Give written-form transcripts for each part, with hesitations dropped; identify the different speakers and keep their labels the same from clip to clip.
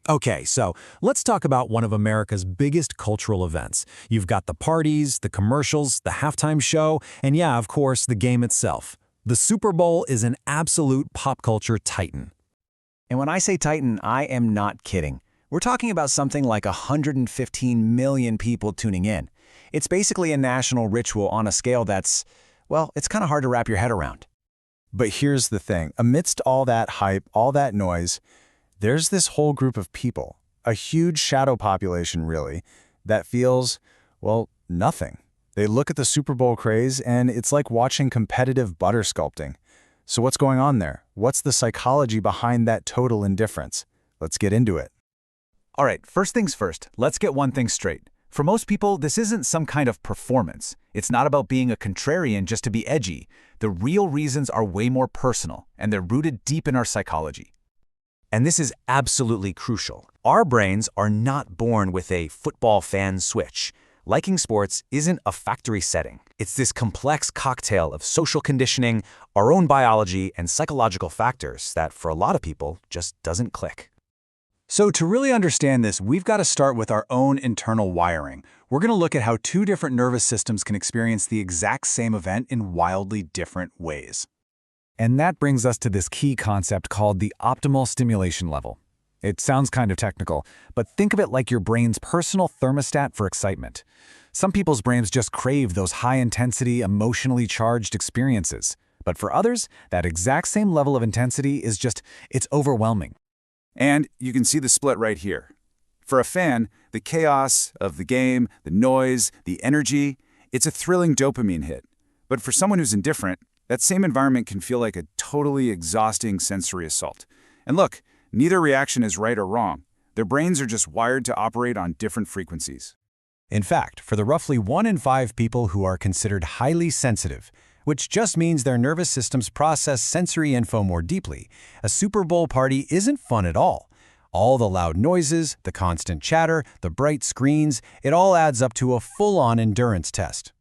Speaker 1: Okay, so let's talk about one of America's biggest cultural events. You've got the parties, the commercials, the halftime show, and yeah, of course, the game itself. The Super Bowl is an absolute pop culture titan.
Speaker 2: And when I say Titan, I am not kidding. We're talking about something like 115 million people tuning in. It's basically a national ritual on a scale that's, well, it's kind of hard to wrap your head around.
Speaker 3: But here's the thing. Amidst all that hype, all that noise, there's this whole group of people, a huge shadow population really, that feels, well, nothing. They look at the Super Bowl craze and it's like watching competitive butter sculpting. So what's going on there? What's the psychology behind that total indifference? Let's get into it.
Speaker 2: All right, first things first, let's get one thing straight. For most people, this isn't some kind of performance. It's not about being a contrarian just to be edgy. The real reasons are way more personal, and they're rooted deep in our psychology.
Speaker 4: And this is absolutely crucial. Our brains are not born with a football fan switch. Liking sports isn't a factory setting. It's this complex cocktail of social conditioning, our own biology, and psychological factors that, for a lot of people, just doesn't click.
Speaker 5: So to really understand this, we've got to start with our own internal wiring. We're going to look at how two different nervous systems can experience the exact same event in wildly different ways.
Speaker 3: And that brings us to this key concept called the optimal stimulation level. It sounds kind of technical, but think of it like your brain's personal thermostat for excitement. Some people's brains just crave those high-intensity, emotionally charged experiences. But for others, that exact same level of intensity is it's overwhelming.
Speaker 5: And you can see the split right here. For a fan, the chaos of the game, the noise, the energy, it's a thrilling dopamine hit. But for someone who's indifferent, that same environment can feel like a totally exhausting sensory assault. And look, neither reaction is right or wrong. Their brains are just wired to operate on different frequencies.
Speaker 1: In fact, for the roughly 1 in 5 people who are considered highly sensitive, which just means their nervous systems process sensory info more deeply, a Super Bowl party isn't fun at all. All the loud noises, the constant chatter, the bright screens, it all adds up to a full-on endurance test.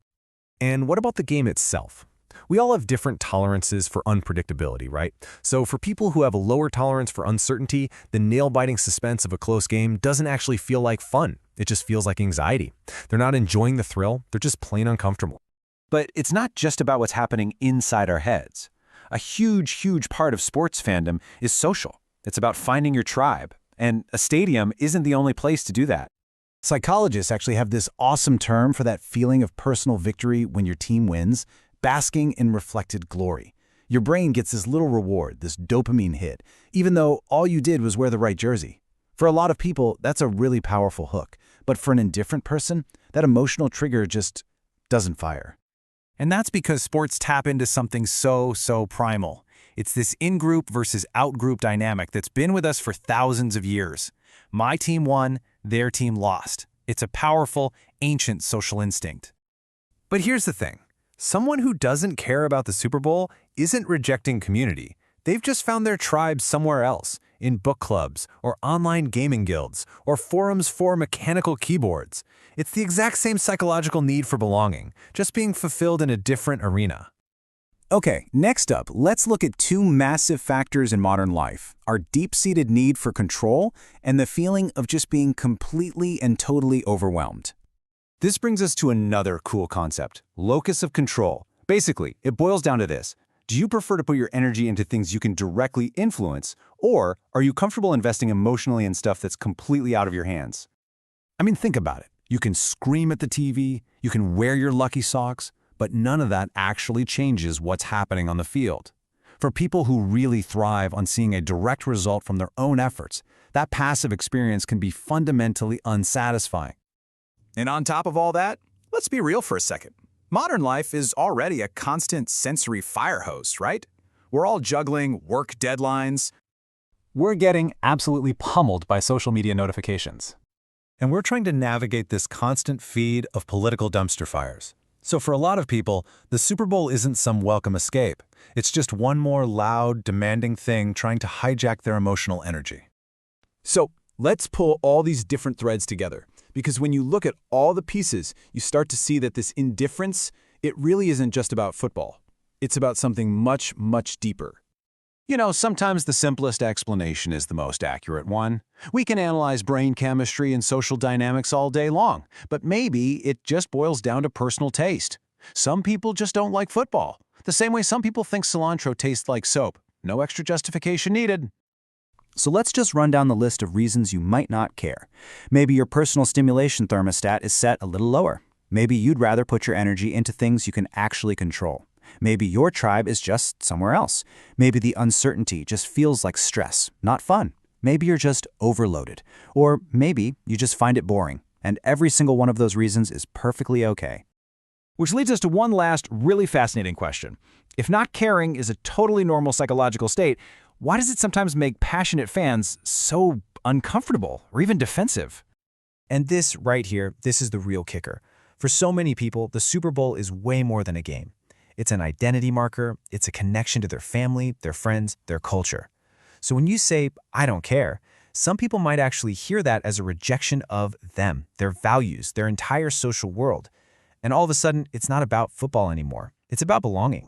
Speaker 6: And what about the game itself? We all have different tolerances for unpredictability, right? So for people who have a lower tolerance for uncertainty, the nail-biting suspense of a close game doesn't actually feel like fun. It just feels like anxiety. They're not enjoying the thrill, they're just plain uncomfortable.
Speaker 2: But it's not just about what's happening inside our heads. A huge part of sports fandom is social. It's about finding your tribe. And a stadium isn't the only place to do that.
Speaker 3: Psychologists actually have this awesome term for that feeling of personal victory when your team wins: basking in reflected glory. Your brain gets this little reward, this dopamine hit, even though all you did was wear the right jersey. For a lot of people, that's a really powerful hook. But for an indifferent person, that emotional trigger just doesn't fire.
Speaker 1: And that's because sports tap into something so primal. It's this in-group versus out-group dynamic that's been with us for thousands of years. My team won, their team lost. It's a powerful, ancient social instinct.
Speaker 6: But here's the thing. Someone who doesn't care about the Super Bowl isn't rejecting community. They've just found their tribe somewhere else, in book clubs, or online gaming guilds, or forums for mechanical keyboards. It's the exact same psychological need for belonging, just being fulfilled in a different arena.
Speaker 2: Okay, next up, let's look at two massive factors in modern life: our deep-seated need for control and the feeling of just being completely and totally overwhelmed.
Speaker 5: This brings us to another cool concept: locus of control. Basically, it boils down to this. Do you prefer to put your energy into things you can directly influence, or are you comfortable investing emotionally in stuff that's completely out of your hands?
Speaker 1: I mean, think about it. You can scream at the TV, you can wear your lucky socks, but none of that actually changes what's happening on the field. For people who really thrive on seeing a direct result from their own efforts, that passive experience can be fundamentally unsatisfying.
Speaker 5: And on top of all that, let's be real for a second. Modern life is already a constant sensory fire hose, right? We're all juggling work deadlines.
Speaker 3: We're getting absolutely pummeled by social media notifications.
Speaker 1: And we're trying to navigate this constant feed of political dumpster fires. So for a lot of people, the Super Bowl isn't some welcome escape. It's just one more loud, demanding thing trying to hijack their emotional energy.
Speaker 5: So let's pull all these different threads together, because when you look at all the pieces, you start to see that this indifference, it really isn't just about football. It's about something much deeper.
Speaker 1: You know, sometimes the simplest explanation is the most accurate one. We can analyze brain chemistry and social dynamics all day long, but maybe it just boils down to personal taste. Some people just don't like football, the same way some people think cilantro tastes like soap. No extra justification needed.
Speaker 4: So let's just run down the list of reasons you might not care. Maybe your personal stimulation thermostat is set a little lower. Maybe you'd rather put your energy into things you can actually control. Maybe your tribe is just somewhere else. Maybe the uncertainty just feels like stress, not fun. Maybe you're just overloaded. Or maybe you just find it boring. And every single one of those reasons is perfectly okay.
Speaker 2: Which leads us to one last really fascinating question. If not caring is a totally normal psychological state, why does it sometimes make passionate fans so uncomfortable or even defensive?
Speaker 3: And this right here, this is the real kicker. For so many people, the Super Bowl is way more than a game. It's an identity marker, it's a connection to their family, their friends, their culture. So when you say, I don't care, some people might actually hear that as a rejection of them, their values, their entire social world. And all of a sudden, it's not about football anymore. It's about belonging.